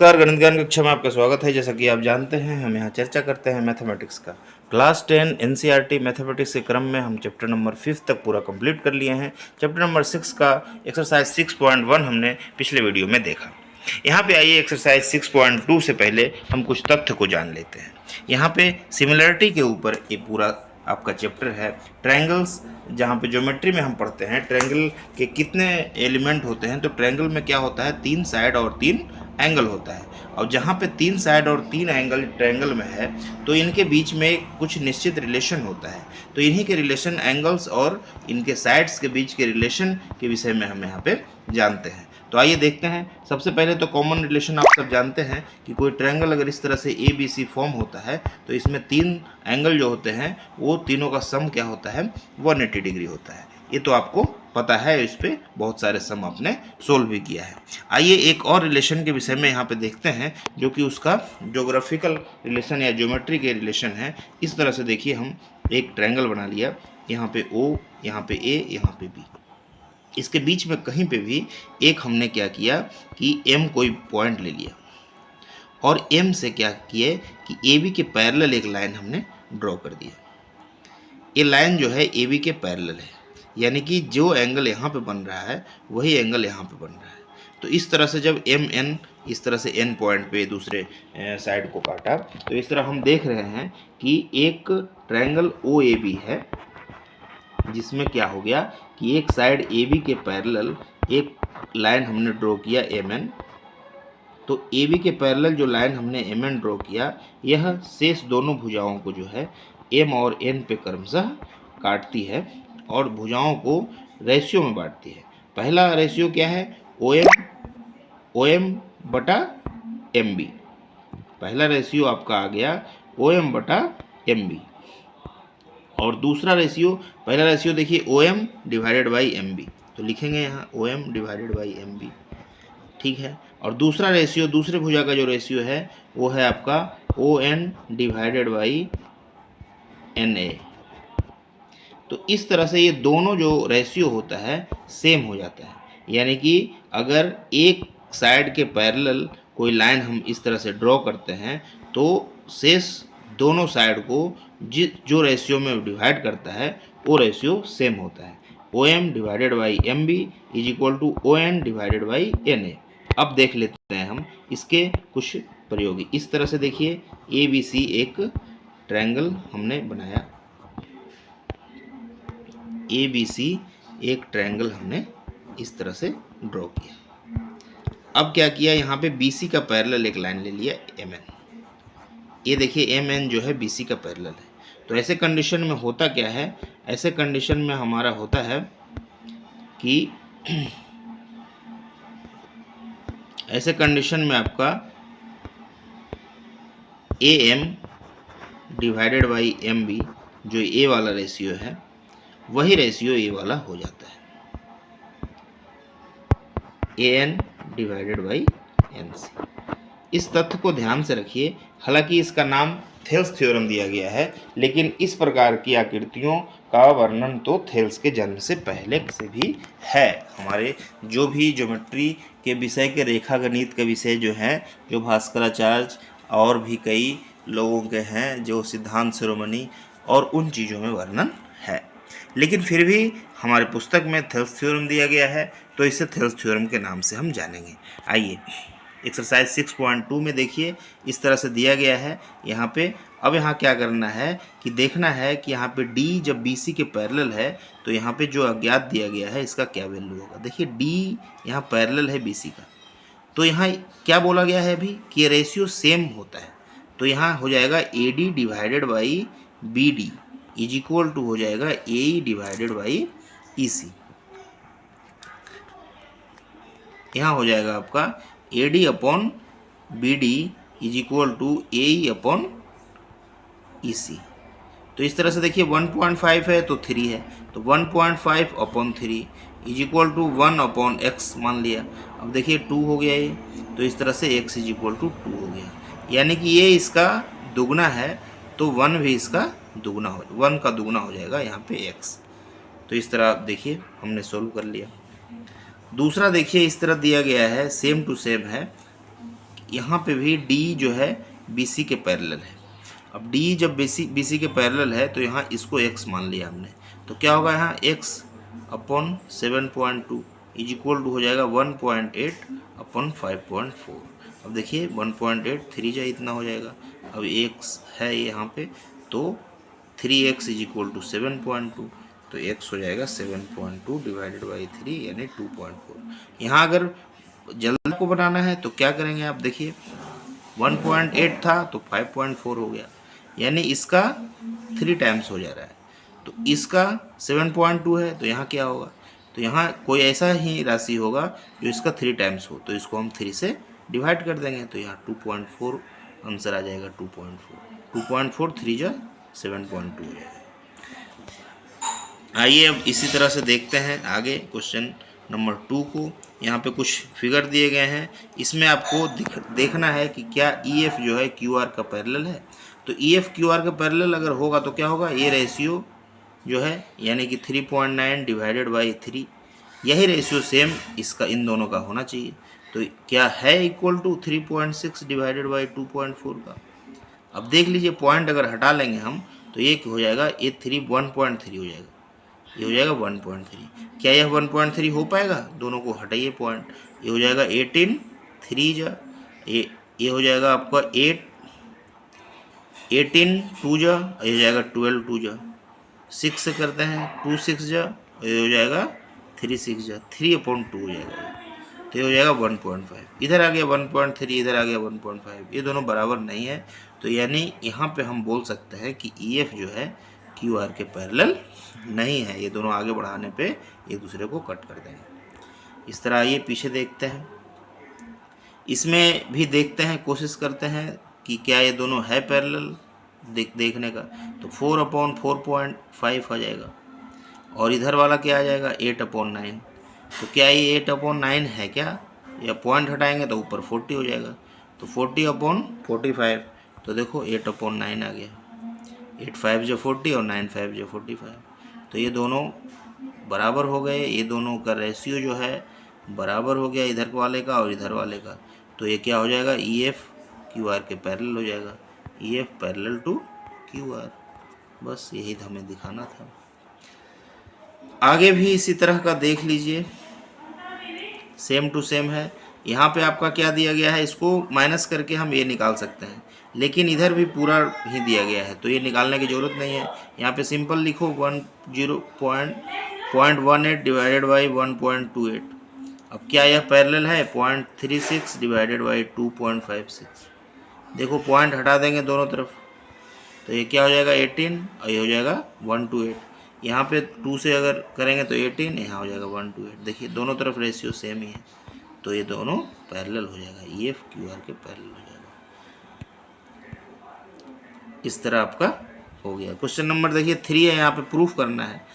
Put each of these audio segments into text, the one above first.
नमस्कार, गणित ज्ञान कक्षा में आपका स्वागत है। जैसा कि आप जानते हैं, हम यहाँ चर्चा करते हैं मैथमेटिक्स का। क्लास 10 एनसीईआरटी मैथमेटिक्स के क्रम में हम चैप्टर नंबर 5 तक पूरा कंप्लीट कर लिए हैं। चैप्टर नंबर 6 का एक्सरसाइज 6.1 हमने पिछले वीडियो में देखा। यहाँ पे आइए एक्सरसाइज 6.2 से पहले हम कुछ तथ्य को जान लेते हैं। यहाँ पे सिमिलरिटी के ऊपर ये पूरा आपका चैप्टर है। ट्रायंगल्स, जहाँ पे ज्योमेट्री में हम पढ़ते हैं ट्रायंगल के कितने एलिमेंट होते हैं, तो ट्रायंगल में क्या होता है, 3 साइड और 3 एंगल होता है। और जहाँ पे 3 साइड और 3 एंगल ट्रायंगल में है, तो इनके बीच में कुछ निश्चित रिलेशन होता है। तो इन्हीं के रिलेशन, एंगल्स और इनके साइड्स के बीच के रिलेशन के विषय में हम यहाँ पे जानते हैं। तो आइए देखते हैं। सबसे पहले तो कॉमन रिलेशन आप सब जानते हैं कि कोई ट्रायंगल अगर इस तरह से ए बी सी फॉर्म होता है, तो इसमें 3 एंगल जो होते हैं वो तीनों का सम क्या होता है, 180 डिग्री होता है। ये तो आपको पता है, इस पे बहुत सारे सम आपने सोल्व भी किया है। आइए एक और रिलेशन के विषय में यहाँ पे देखते हैं, जो कि उसका ज्योग्राफिकल रिलेशन या ज्योमेट्री के रिलेशन है। इस तरह से देखिए, हम एक ट्रायंगल बना लिया, यहाँ पे ओ, यहाँ पे ए, यहाँ पे बी। इसके बीच में कहीं पे भी एक हमने क्या किया कि एम कोई पॉइंट ले लिया और एम से क्या किए कि ए बी के पैरेलल एक लाइन हमने ड्रॉ कर दिया। ये लाइन जो है ए बी के पैरेलल है, यानी कि जो एंगल यहाँ पे बन रहा है वही एंगल यहाँ पे बन रहा है। तो इस तरह से जब एम एन इस तरह से एन पॉइंट पे दूसरे साइड को काटा, तो इस तरह हम देख रहे हैं कि एक ट्रायंगल ओ ए बी है, जिसमें क्या हो गया कि एक साइड ए बी के पैरेलल एक लाइन हमने ड्रॉ किया एम एन। तो ए बी के पैरेलल जो लाइन हमने एम एन ड्रॉ किया, यह शेष दोनों भुजाओं को जो है एम और एन पे क्रमशः काटती है और भुजाओं को रेशियो में बांटती है। पहला रेशियो क्या है, ओ एम बटा एम बी। पहला रेशियो आपका आ गया ओ एम बटा एम बी। और दूसरा रेशियो, पहला रेशियो देखिए O M divided by M B, तो लिखेंगे यहाँ O M divided by M B, ठीक है। और दूसरा रेशियो, दूसरे भुजा का जो रेशियो है वो है आपका O N divided by N A. तो इस तरह से ये दोनों जो रेशियो होता है सेम हो जाता है, यानी कि अगर एक साइड के पैरेलल कोई लाइन हम इस तरह से ड्रॉ करते हैं, तो शेष दोनों साइड को जो रेशियो में डिवाइड करता है वो रेशियो सेम होता है। O M divided by M B is equal to O N divided by N A. अब देख लेते हैं हम इसके कुछ प्रयोग। इस तरह से देखिए, ए बी सी एक ट्रायंगल हमने बनाया, ए बी सी एक ट्रायंगल हमने इस तरह से ड्रॉ किया। अब क्या किया, यहाँ पे बी सी का पैरेलल एक लाइन ले लिया एम एन। ये देखिए एम एन जो है बी सी का पैरेलल है। तो ऐसे कंडीशन में होता क्या है, ऐसे कंडीशन में हमारा होता है कि ऐसे कंडीशन में आपका A M divided by M B, जो ए वाला रेशियो है, वही रेशियो ए वाला हो जाता है, A N divided by N C. इस तथ्य को ध्यान से रखिए। हालांकि इसका नाम थेल्स थ्योरम दिया गया है, लेकिन इस प्रकार की आकृतियों का वर्णन तो थेल्स के जन्म से पहले से भी है। हमारे जो भी ज्योमेट्री के विषय के, रेखा गणित के विषय जो हैं, जो भास्कराचार्य और भी कई लोगों के हैं, जो सिद्धांत शिरोमणि, और उन चीज़ों में वर्णन है। लेकिन फिर भी हमारे पुस्तक में थेल्स थ्योरम दिया गया है, तो इसे थेल्स थ्योरम के नाम से हम जानेंगे। आइए एक्सरसाइज 6.2 में देखिए, इस तरह से दिया गया है यहाँ पे। अब यहाँ क्या करना है कि देखना है कि यहाँ पे D जब BC के पैरेलल है, तो यहाँ पे जो अज्ञात दिया गया है इसका क्या वैल्यू होगा। देखिए D यहाँ पैरेलल है BC का, तो यहाँ क्या बोला गया है अभी कि ये रेशियो सेम होता है। तो यहाँ हो जाएगा AD divided by BD is equal to हो जाएगा AE डिवाइडेड बाई EC। यहाँ हो जाएगा आपका AD upon BD is equal to AE upon EC। तो इस तरह से देखिए 1.5 है तो 3 है, तो 1.5 upon 3 is equal to 1 upon x मान लिया। अब देखिए 2 हो गया ये, तो इस तरह से x इज इक्वल टू 2 हो गया, यानी कि ये इसका दुगना है, तो 1 भी इसका दुगना हो, 1 का दुगना हो जाएगा यहाँ पे x। तो इस तरह देखिए हमने सोल्व कर लिया। दूसरा देखिए, इस तरह दिया गया है, सेम टू सेम है, यहाँ पे भी डी जो है BC के पैरेलल है। अब डी जब BC के पैरेलल है तो यहाँ इसको x मान लिया हमने, तो क्या होगा यहाँ x upon 7.2 is equal to हो जाएगा 1.8 अपॉन 5.4। अब देखिए 1.8 3 जा इतना हो जाएगा, अब x है यहाँ पे तो 3x इज इक्वल टू 7.2, तो x हो जाएगा 7.2 डिवाइडेड बाई 3 यानी 2.4। यहाँ अगर जल्दी को बनाना है तो क्या करेंगे आप देखिए, 1.8 था तो 5.4 हो गया, यानी इसका 3 टाइम्स हो जा रहा है। तो इसका 7.2 है तो यहाँ क्या होगा, तो यहाँ कोई ऐसा ही राशि होगा जो इसका 3 टाइम्स हो, तो इसको हम 3 से डिवाइड कर देंगे, तो यहाँ 2.4 आंसर आ जाएगा। 2.4 3 जा 7.2 हो जाएगा। आइए अब इसी तरह से देखते हैं आगे क्वेश्चन नंबर 2 को। यहाँ पे कुछ फिगर दिए गए हैं, इसमें आपको देखना है कि क्या EF जो है QR का पैरेलल है। तो EF QR का पैरेलल अगर होगा तो क्या होगा, ये रेशियो जो है यानी कि 3.9 डिवाइडेड बाई 3, यही रेशियो सेम इसका इन दोनों का होना चाहिए। तो क्या है इक्वल टू 3.6 डिवाइडेड बाई 2.4 का। अब देख लीजिए पॉइंट अगर हटा लेंगे हम तो ये हो जाएगा, ये 1.3 हो जाएगा, ये हो जाएगा 1.3। क्या यह 1.3 हो पाएगा, दोनों को हटाइए पॉइंट, ये हो जाएगा 18 3 जा, ये हो जाएगा आपका 18 2 जा, ये हो जाएगा 12 2 जा, 6 से करते हैं 2 6 जा, ये हो जाएगा 3 6 जा, 3/2 हो जाएगा, तो ये हो जाएगा 1.5। इधर आ गया 1.3, इधर आ गया 1.5, ये दोनों बराबर नहीं है, तो यानी यहाँ पे हम बोल सकते हैं कि EF जो है QR के पैरेलल नहीं है, ये दोनों आगे बढ़ाने पे एक दूसरे को कट कर देंगे। इस तरह आइए पीछे देखते हैं, इसमें भी देखते हैं, कोशिश करते हैं कि क्या ये दोनों है पैरेलल देखने का। तो 4/4.5 आ जाएगा, और इधर वाला क्या आ जाएगा 8/9। तो क्या ये 8/9 है क्या, या पॉइंट हटाएंगे तो ऊपर 40 हो जाएगा, तो 40/45, तो देखो 8/9 आ गया, 8 5 जो 40 और 9 5 जो 45, तो ये दोनों बराबर हो गए, ये दोनों का रेशियो जो है बराबर हो गया इधर वाले का और इधर वाले का। तो ये क्या हो जाएगा, EF QR के पैरेलल हो जाएगा, EF पैरेलल टू QR। बस यही हमें दिखाना था। आगे भी इसी तरह का देख लीजिए, सेम टू सेम है। यहाँ पे आपका क्या दिया गया है, इसको माइनस करके हम ये निकाल सकते हैं, लेकिन इधर भी पूरा ही दिया गया है तो ये निकालने की ज़रूरत नहीं है। यहाँ पे सिंपल लिखो 0.18 डिवाइडेड बाई 1.28। अब क्या यह पैरेलल है, 0.36 डिवाइडेड बाई 2.56। देखो पॉइंट हटा देंगे दोनों तरफ, तो ये क्या हो जाएगा 18 और ये हो जाएगा 1:8। यहाँ पे 2 से अगर करेंगे तो 18, यहाँ हो जाएगा 1:8। देखिए दोनों तरफ रेशियो सेम ही है, तो ये दोनों पैरेलल हो जाएगा, EF QR के पैरेलल हो जाएगा। इस तरह आपका हो गया। क्वेश्चन नंबर देखिए 3 है, यहाँ पे प्रूफ करना है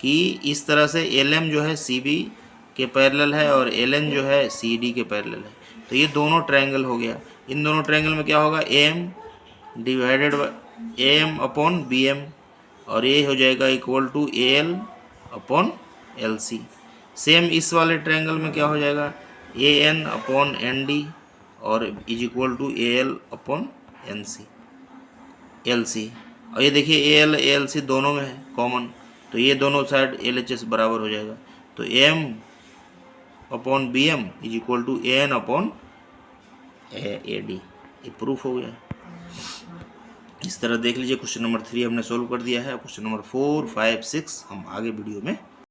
कि इस तरह से LM जो है CB के पैरेलल है और LN जो है CD के पैरेलल है। तो ये दोनों ट्रायंगल हो गया, इन दोनों ट्रायंगल में क्या होगा, AM divided by AM upon BM, और ये हो जाएगा equal to AL upon LC। Same इस वाले ट्रायंगल में क्या हो जाएगा, AN अपॉन ND और is equal to AL upon LC। और ये देखिए AL ALC दोनों में है कॉमन, तो ये दोनों साइड LHS बराबर हो जाएगा, तो AM upon BM is equal to AN upon AD। ये प्रूफ हो गया। इस तरह देख लीजिए क्वेश्चन नंबर 3 हमने सोल्व कर दिया है। क्वेश्चन नंबर 4 5 6 हम आगे वीडियो में